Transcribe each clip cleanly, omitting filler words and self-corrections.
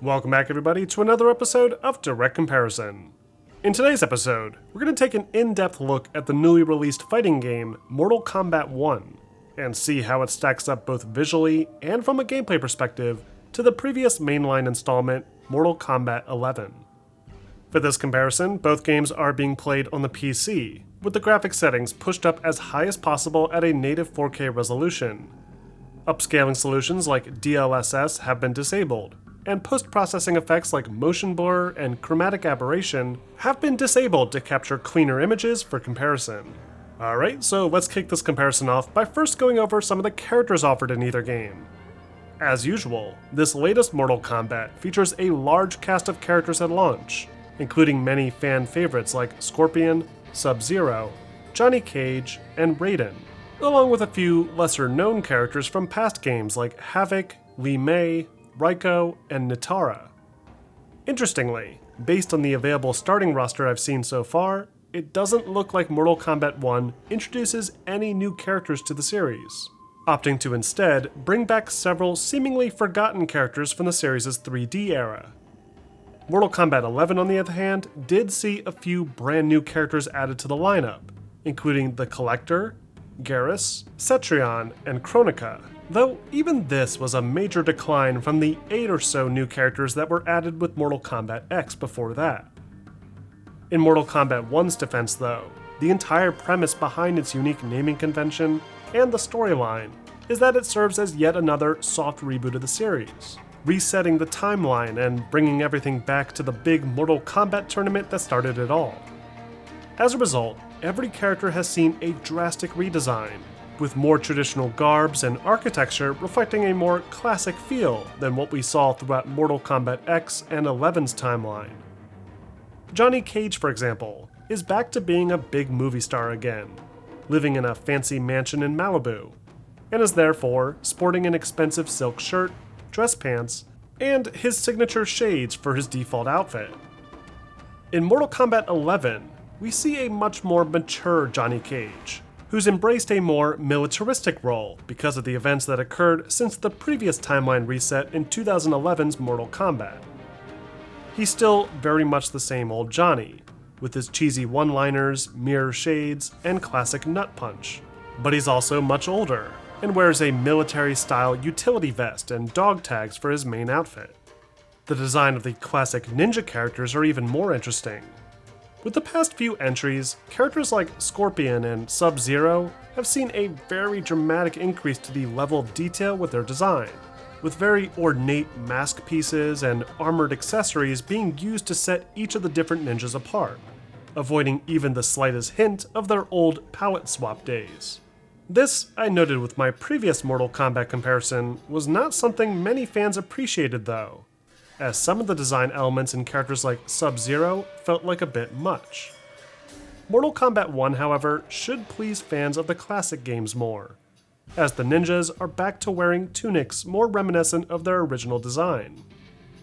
Welcome back everybody to another episode of Direct Comparison. In today's episode, we're going to take an in-depth look at the newly released fighting game Mortal Kombat 1, and see how it stacks up both visually and from a gameplay perspective to the previous mainline installment, Mortal Kombat 11. For this comparison, both games are being played on the PC, with the graphics settings pushed up as high as possible at a native 4K resolution. Upscaling solutions like DLSS have been disabled, and post-processing effects like motion blur and chromatic aberration have been disabled to capture cleaner images for comparison. Alright, so let's kick this comparison off by first going over some of the characters offered in either game. As usual, this latest Mortal Kombat features a large cast of characters at launch, including many fan favorites like Scorpion, Sub-Zero, Johnny Cage, and Raiden, along with a few lesser-known characters from past games like Havik, Li Mei, Raiko, and Nitara. Interestingly, based on the available starting roster I've seen so far, it doesn't look like Mortal Kombat 1 introduces any new characters to the series, opting to instead bring back several seemingly forgotten characters from the series' 3D era. Mortal Kombat 11, on the other hand, did see a few brand new characters added to the lineup, including the Collector, Garrus, Cetrion, and Kronika, though even this was a major decline from the 8 or so new characters that were added with Mortal Kombat X before that. In Mortal Kombat 1's defense though, the entire premise behind its unique naming convention and the storyline is that it serves as yet another soft reboot of the series, resetting the timeline and bringing everything back to the big Mortal Kombat tournament that started it all. As a result, every character has seen a drastic redesign, with more traditional garbs and architecture reflecting a more classic feel than what we saw throughout Mortal Kombat X and 11's timeline. Johnny Cage, for example, is back to being a big movie star again, living in a fancy mansion in Malibu, and is therefore sporting an expensive silk shirt, dress pants, and his signature shades for his default outfit. In Mortal Kombat 11, we see a much more mature Johnny Cage, who's embraced a more militaristic role because of the events that occurred since the previous timeline reset in 2011's Mortal Kombat. He's still very much the same old Johnny, with his cheesy one-liners, mirror shades, and classic nut punch. But he's also much older, and wears a military-style utility vest and dog tags for his main outfit. The design of the classic ninja characters are even more interesting. With the past few entries, characters like Scorpion and Sub-Zero have seen a very dramatic increase to the level of detail with their design, with very ornate mask pieces and armored accessories being used to set each of the different ninjas apart, avoiding even the slightest hint of their old palette swap days. This, I noted with my previous Mortal Kombat comparison, was not something many fans appreciated though, as some of the design elements in characters like Sub-Zero felt like a bit much. Mortal Kombat 1, however, should please fans of the classic games more, as the ninjas are back to wearing tunics more reminiscent of their original design.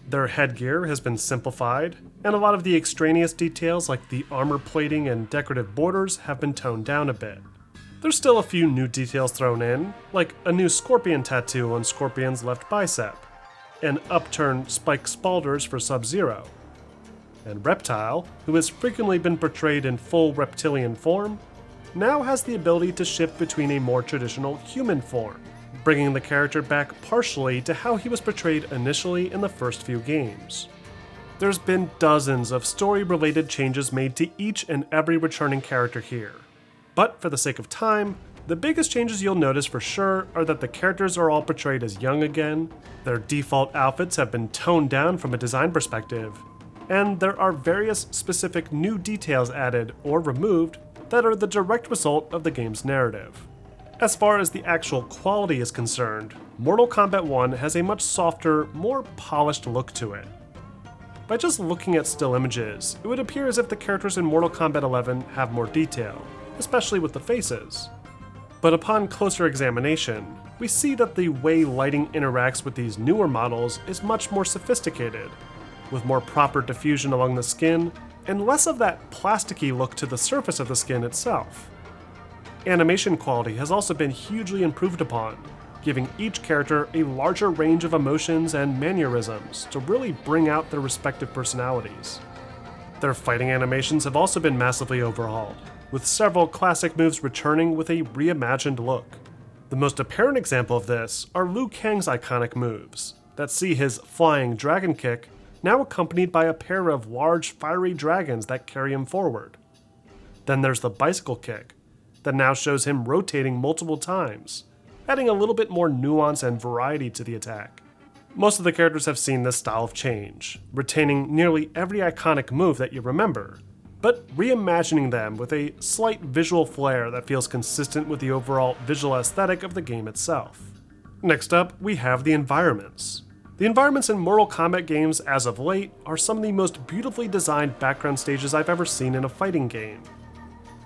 Their headgear has been simplified, and a lot of the extraneous details like the armor plating and decorative borders have been toned down a bit. There's still a few new details thrown in, like a new Scorpion tattoo on Scorpion's left bicep, and upturned spiked spalders for Sub-Zero. And Reptile, who has frequently been portrayed in full reptilian form, now has the ability to shift between a more traditional human form, bringing the character back partially to how he was portrayed initially in the first few games. There's been dozens of story-related changes made to each and every returning character here, but for the sake of time, the biggest changes you'll notice for sure are that the characters are all portrayed as young again, their default outfits have been toned down from a design perspective, and there are various specific new details added or removed that are the direct result of the game's narrative. As far as the actual quality is concerned, Mortal Kombat 1 has a much softer, more polished look to it. By just looking at still images, it would appear as if the characters in Mortal Kombat 11 have more detail, especially with the faces. But upon closer examination, we see that the way lighting interacts with these newer models is much more sophisticated, with more proper diffusion along the skin, and less of that plasticky look to the surface of the skin itself. Animation quality has also been hugely improved upon, giving each character a larger range of emotions and mannerisms to really bring out their respective personalities. Their fighting animations have also been massively overhauled, with several classic moves returning with a reimagined look. The most apparent example of this are Liu Kang's iconic moves, that see his flying dragon kick now accompanied by a pair of large fiery dragons that carry him forward. Then there's the bicycle kick, that now shows him rotating multiple times, adding a little bit more nuance and variety to the attack. Most of the characters have seen this style of change, retaining nearly every iconic move that you remember, but reimagining them with a slight visual flair that feels consistent with the overall visual aesthetic of the game itself. Next up, we have the environments. The environments in Mortal Kombat games as of late are some of the most beautifully designed background stages I've ever seen in a fighting game.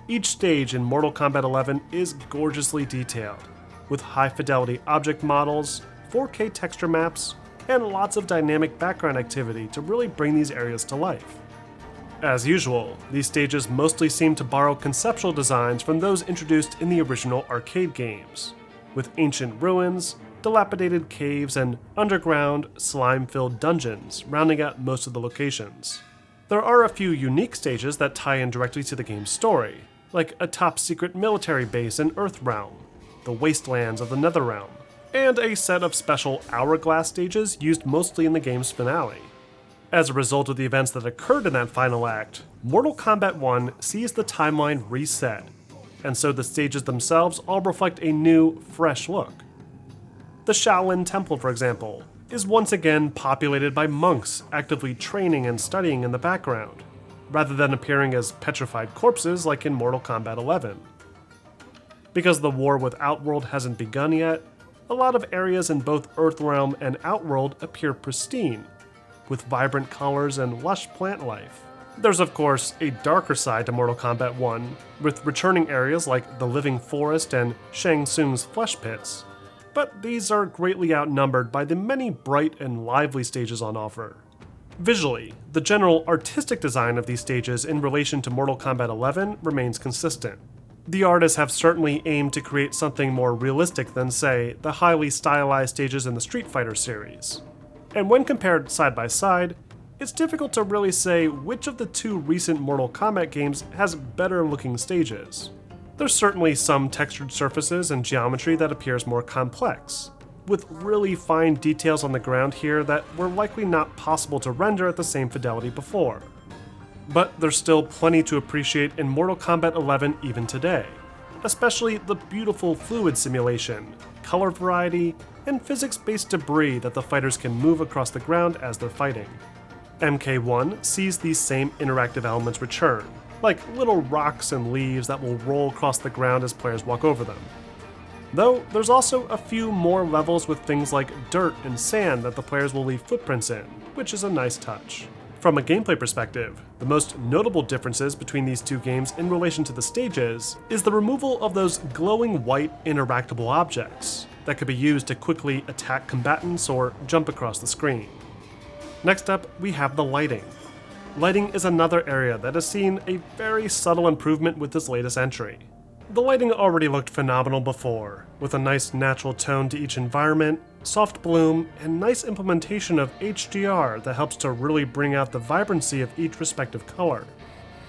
Each stage in Mortal Kombat 11 is gorgeously detailed, with high-fidelity object models, 4K texture maps, and lots of dynamic background activity to really bring these areas to life. As usual, these stages mostly seem to borrow conceptual designs from those introduced in the original arcade games, with ancient ruins, dilapidated caves, and underground, slime-filled dungeons rounding out most of the locations. There are a few unique stages that tie in directly to the game's story, like a top-secret military base in Earthrealm, the wastelands of the NetherRealm, and a set of special hourglass stages used mostly in the game's finale. As a result of the events that occurred in that final act, Mortal Kombat 1 sees the timeline reset, and so the stages themselves all reflect a new, fresh look. The Shaolin Temple, for example, is once again populated by monks actively training and studying in the background, rather than appearing as petrified corpses like in Mortal Kombat 11. Because the war with Outworld hasn't begun yet, a lot of areas in both Earthrealm and Outworld appear pristine, with vibrant colors and lush plant life. There's of course a darker side to Mortal Kombat 1, with returning areas like the Living Forest and Shang Tsung's Flesh Pits, but these are greatly outnumbered by the many bright and lively stages on offer. Visually, the general artistic design of these stages in relation to Mortal Kombat 11 remains consistent. The artists have certainly aimed to create something more realistic than, say, the highly stylized stages in the Street Fighter series. And when compared side by side, it's difficult to really say which of the two recent Mortal Kombat games has better looking stages. There's certainly some textured surfaces and geometry that appears more complex, with really fine details on the ground here that were likely not possible to render at the same fidelity before. But there's still plenty to appreciate in Mortal Kombat 11 even today, especially the beautiful fluid simulation, color variety, and physics-based debris that the fighters can move across the ground as they're fighting. MK1 sees these same interactive elements return, like little rocks and leaves that will roll across the ground as players walk over them. Though there's also a few more levels with things like dirt and sand that the players will leave footprints in, which is a nice touch. From a gameplay perspective, the most notable differences between these two games in relation to the stages is the removal of those glowing white interactable objects that could be used to quickly attack combatants or jump across the screen. Next up, we have the lighting. Lighting is another area that has seen a very subtle improvement with this latest entry. The lighting already looked phenomenal before, with a nice natural tone to each environment, soft bloom, and nice implementation of HDR that helps to really bring out the vibrancy of each respective color.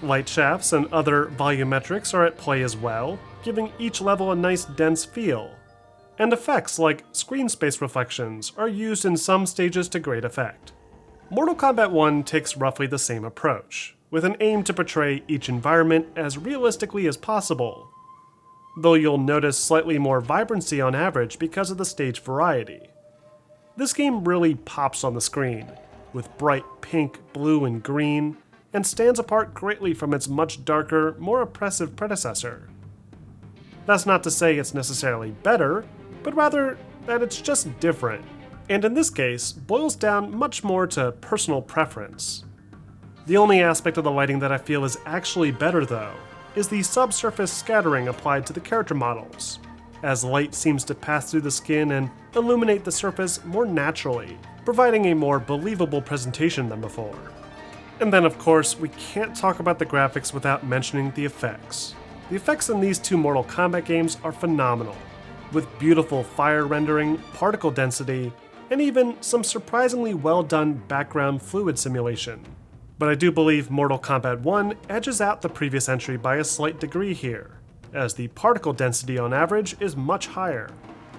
Light shafts and other volumetrics are at play as well, giving each level a nice dense feel. And effects like screen space reflections are used in some stages to great effect. Mortal Kombat 1 takes roughly the same approach, with an aim to portray each environment as realistically as possible, though you'll notice slightly more vibrancy on average because of the stage variety. This game really pops on the screen, with bright pink, blue, and green, and stands apart greatly from its much darker, more oppressive predecessor. That's not to say it's necessarily better, but rather that it's just different, and in this case, boils down much more to personal preference. The only aspect of the lighting that I feel is actually better though, is the subsurface scattering applied to the character models, as light seems to pass through the skin and illuminate the surface more naturally, providing a more believable presentation than before. And then of course, we can't talk about the graphics without mentioning the effects. The effects in these two Mortal Kombat games are phenomenal. with beautiful fire rendering, particle density, and even some surprisingly well done background fluid simulation. But I do believe Mortal Kombat 1 edges out the previous entry by a slight degree here, as the particle density on average is much higher,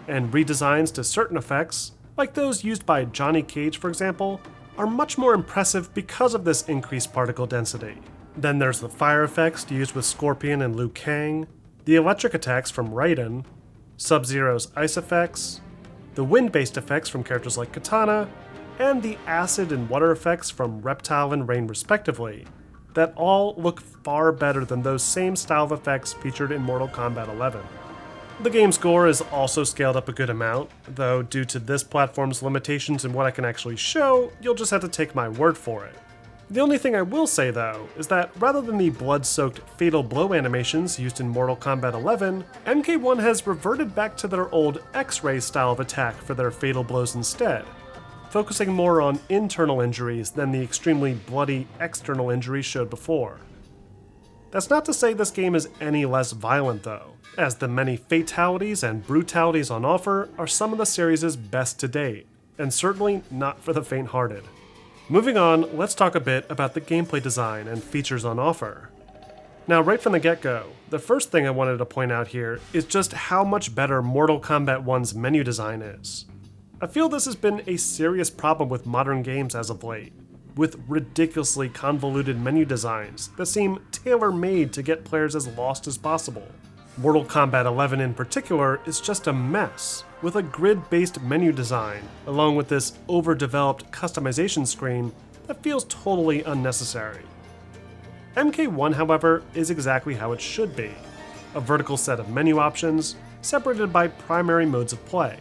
and redesigns to certain effects, like those used by Johnny Cage for example, are much more impressive because of this increased particle density. Then there's the fire effects used with Scorpion and Liu Kang, the electric attacks from Raiden, Sub-Zero's ice effects, the wind-based effects from characters like Katana, and the acid and water effects from Reptile and Rain respectively, that all look far better than those same style of effects featured in Mortal Kombat 11. The game score is also scaled up a good amount, though due to this platform's limitations and what I can actually show, you'll just have to take my word for it. The only thing I will say though, is that rather than the blood-soaked fatal blow animations used in Mortal Kombat 11, MK1 has reverted back to their old X-ray style of attack for their fatal blows instead, focusing more on internal injuries than the extremely bloody external injuries showed before. That's not to say this game is any less violent though, as the many fatalities and brutalities on offer are some of the series' best to date, and certainly not for the faint-hearted. Moving on, let's talk a bit about the gameplay design and features on offer. Now right from the get-go, the first thing I wanted to point out here is just how much better Mortal Kombat 1's menu design is. I feel this has been a serious problem with modern games as of late, with ridiculously convoluted menu designs that seem tailor-made to get players as lost as possible. Mortal Kombat 11 in particular is just a mess, with a grid-based menu design, along with this overdeveloped customization screen that feels totally unnecessary. MK1, however, is exactly how it should be. A vertical set of menu options, separated by primary modes of play.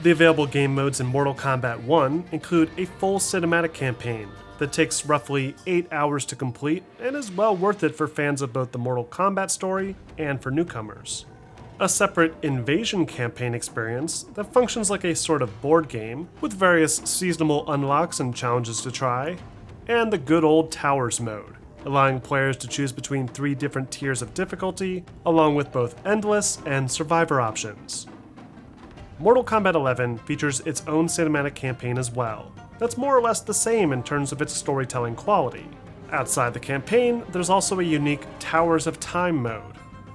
The available game modes in Mortal Kombat 1 include a full cinematic campaign that takes roughly 8 hours to complete and is well worth it for fans of both the Mortal Kombat story and for newcomers. A separate invasion campaign experience that functions like a sort of board game with various seasonal unlocks and challenges to try, and the good old Towers mode, allowing players to choose between 3 different tiers of difficulty, along with both endless and survivor options. Mortal Kombat 11 features its own cinematic campaign as well, that's more or less the same in terms of its storytelling quality. Outside the campaign, there's also a unique Towers of Time mode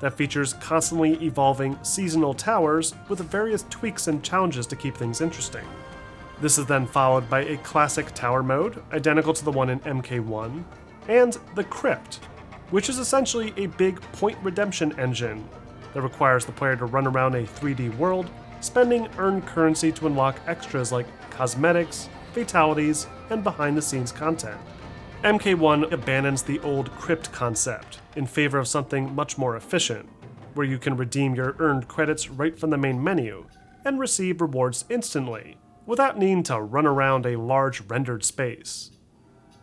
that features constantly evolving seasonal towers with various tweaks and challenges to keep things interesting. This is then followed by a classic tower mode, identical to the one in MK1, and the Crypt, which is essentially a big point redemption engine that requires the player to run around a 3D world, spending earned currency to unlock extras like cosmetics, fatalities, and behind-the-scenes content. MK1 abandons the old Crypt concept in favor of something much more efficient, where you can redeem your earned credits right from the main menu and receive rewards instantly, without needing to run around a large rendered space.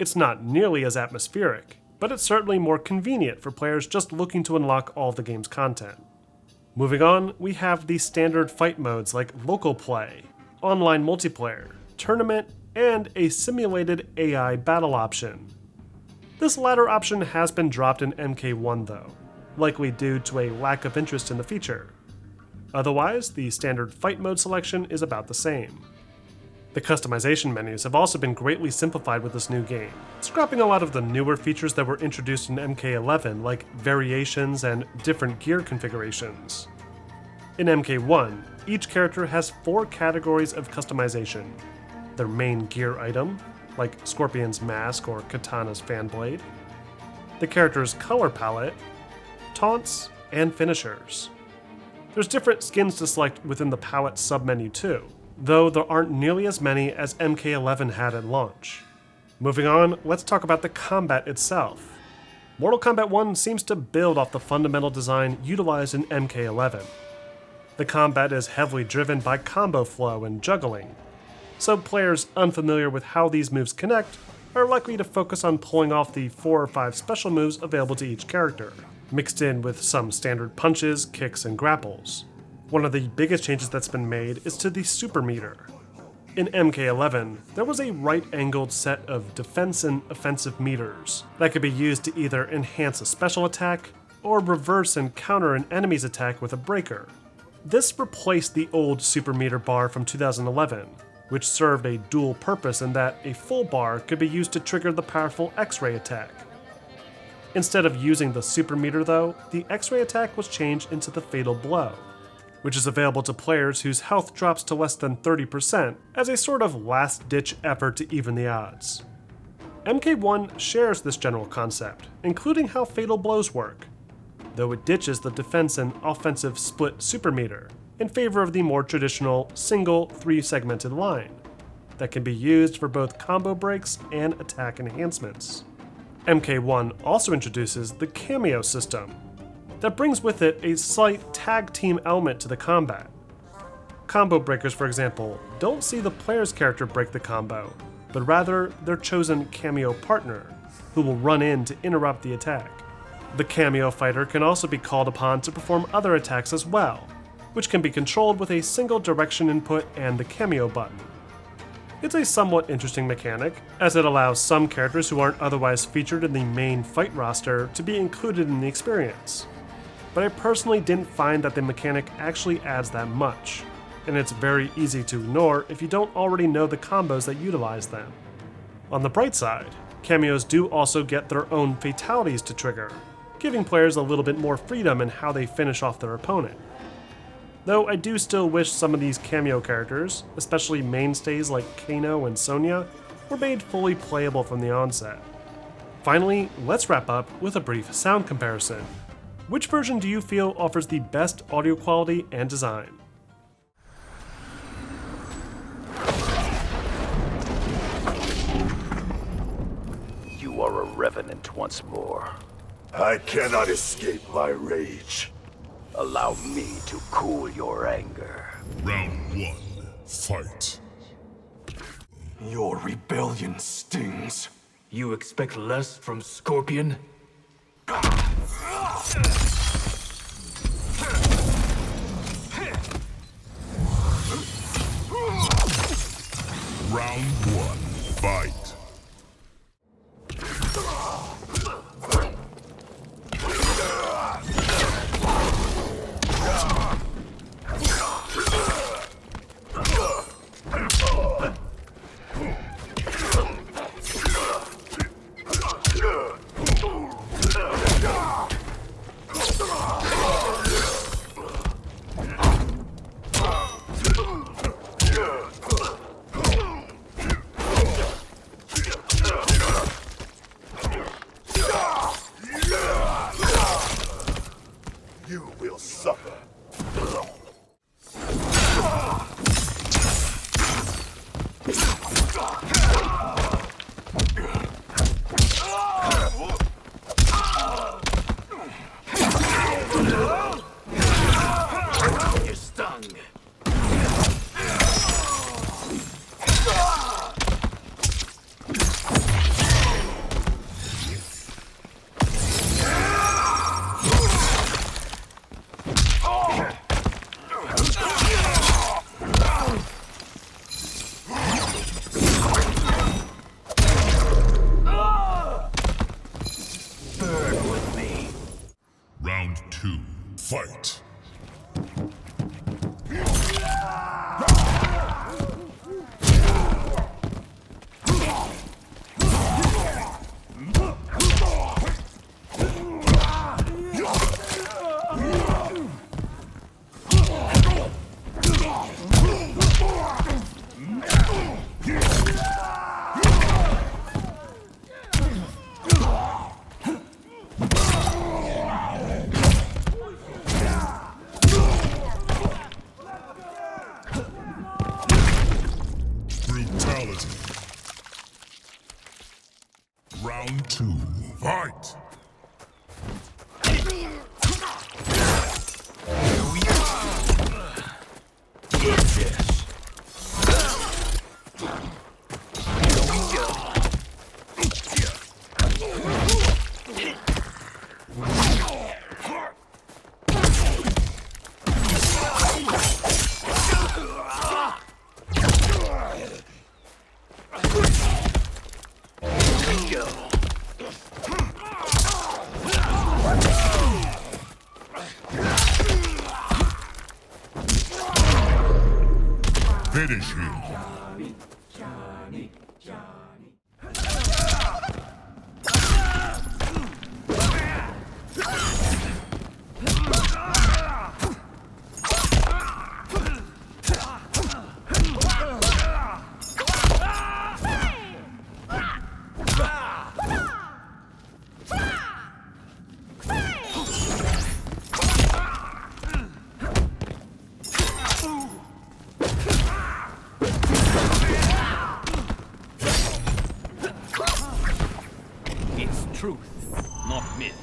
It's not nearly as atmospheric, but it's certainly more convenient for players just looking to unlock all of the game's content. Moving on, we have the standard fight modes like local play, online multiplayer, tournament, and a simulated AI battle option. This latter option has been dropped in MK1 though, likely due to a lack of interest in the feature. Otherwise, the standard fight mode selection is about the same. The customization menus have also been greatly simplified with this new game, scrapping a lot of the newer features that were introduced in MK11 like variations and different gear configurations. In MK1, each character has 4 categories of customization: their main gear item, like Scorpion's mask or Katana's fan blade, the character's color palette, taunts, and finishers. There's different skins to select within the palette submenu too, though there aren't nearly as many as MK11 had at launch. Moving on, let's talk about the combat itself. Mortal Kombat 1 seems to build off the fundamental design utilized in MK11. The combat is heavily driven by combo flow and juggling, so players unfamiliar with how these moves connect are likely to focus on pulling off the 4 or 5 special moves available to each character, mixed in with some standard punches, kicks, and grapples. One of the biggest changes that's been made is to the super meter. In MK11, there was a right-angled set of defense and offensive meters that could be used to either enhance a special attack or reverse and counter an enemy's attack with a breaker. This replaced the old super meter bar from 2011, which served a dual purpose in that a full bar could be used to trigger the powerful X-ray attack. Instead of using the super meter though, the X-ray attack was changed into the fatal blow, which is available to players whose health drops to less than 30% as a sort of last-ditch effort to even the odds. MK1 shares this general concept, including how fatal blows work, though it ditches the defense and offensive split super meter in favor of the more traditional single 3-segmented line that can be used for both combo breaks and attack enhancements. MK1 also introduces the Kameo system that brings with it a slight tag team element to the combat. Combo breakers, for example, don't see the player's character break the combo, but rather their chosen Kameo partner, who will run in to interrupt the attack. The Kameo fighter can also be called upon to perform other attacks as well, which can be controlled with a single direction input and the Kameo button. It's a somewhat interesting mechanic, as it allows some characters who aren't otherwise featured in the main fight roster to be included in the experience. But I personally didn't find that the mechanic actually adds that much, and it's very easy to ignore if you don't already know the combos that utilize them. On the bright side, Kameos do also get their own fatalities to trigger, giving players a little bit more freedom in how they finish off their opponent. Though I do still wish some of these Kameo characters, especially mainstays like Kano and Sonya, were made fully playable from the onset. Finally, let's wrap up with a brief sound comparison. Which version do you feel offers the best audio quality and design? You are a revenant once more. I cannot escape my rage. Allow me to cool your anger. Round 1, fight. Your rebellion stings. You expect less from Scorpion? Round 1, fight. You will suffer. You're stung. Burn with me. Round 2, fight. Brutality. Round 2, fight. Get this. Here we go. Finish him. It's truth, not myth.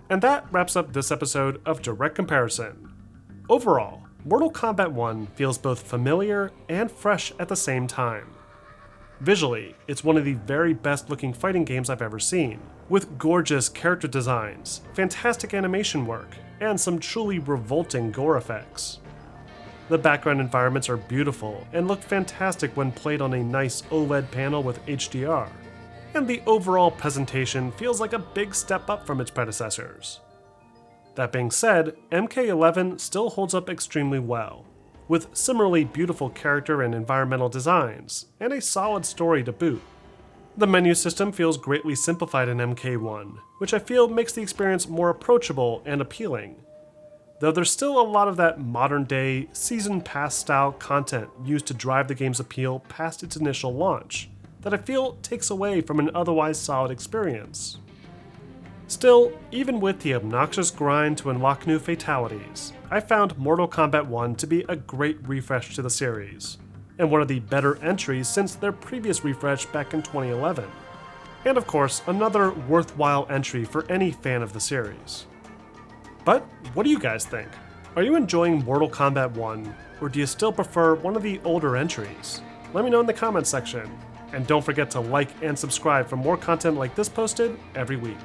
And that wraps up this episode of Direct Comparison. Overall, Mortal Kombat 1 feels both familiar and fresh at the same time. Visually, it's one of the very best looking fighting games I've ever seen, with gorgeous character designs, fantastic animation work, and some truly revolting gore effects. The background environments are beautiful and look fantastic when played on a nice OLED panel with HDR. And the overall presentation feels like a big step up from its predecessors. That being said, MK11 still holds up extremely well, with similarly beautiful character and environmental designs, and a solid story to boot. The menu system feels greatly simplified in MK1, which I feel makes the experience more approachable and appealing, though there's still a lot of that modern-day Season Pass style content used to drive the game's appeal past its initial launch, that I feel takes away from an otherwise solid experience. Still, even with the obnoxious grind to unlock new fatalities, I found Mortal Kombat 1 to be a great refresh to the series, and one of the better entries since their previous refresh back in 2011. And of course, another worthwhile entry for any fan of the series. But what do you guys think? Are you enjoying Mortal Kombat 1, or do you still prefer one of the older entries? Let me know in the comments section. And don't forget to like and subscribe for more content like this posted every week.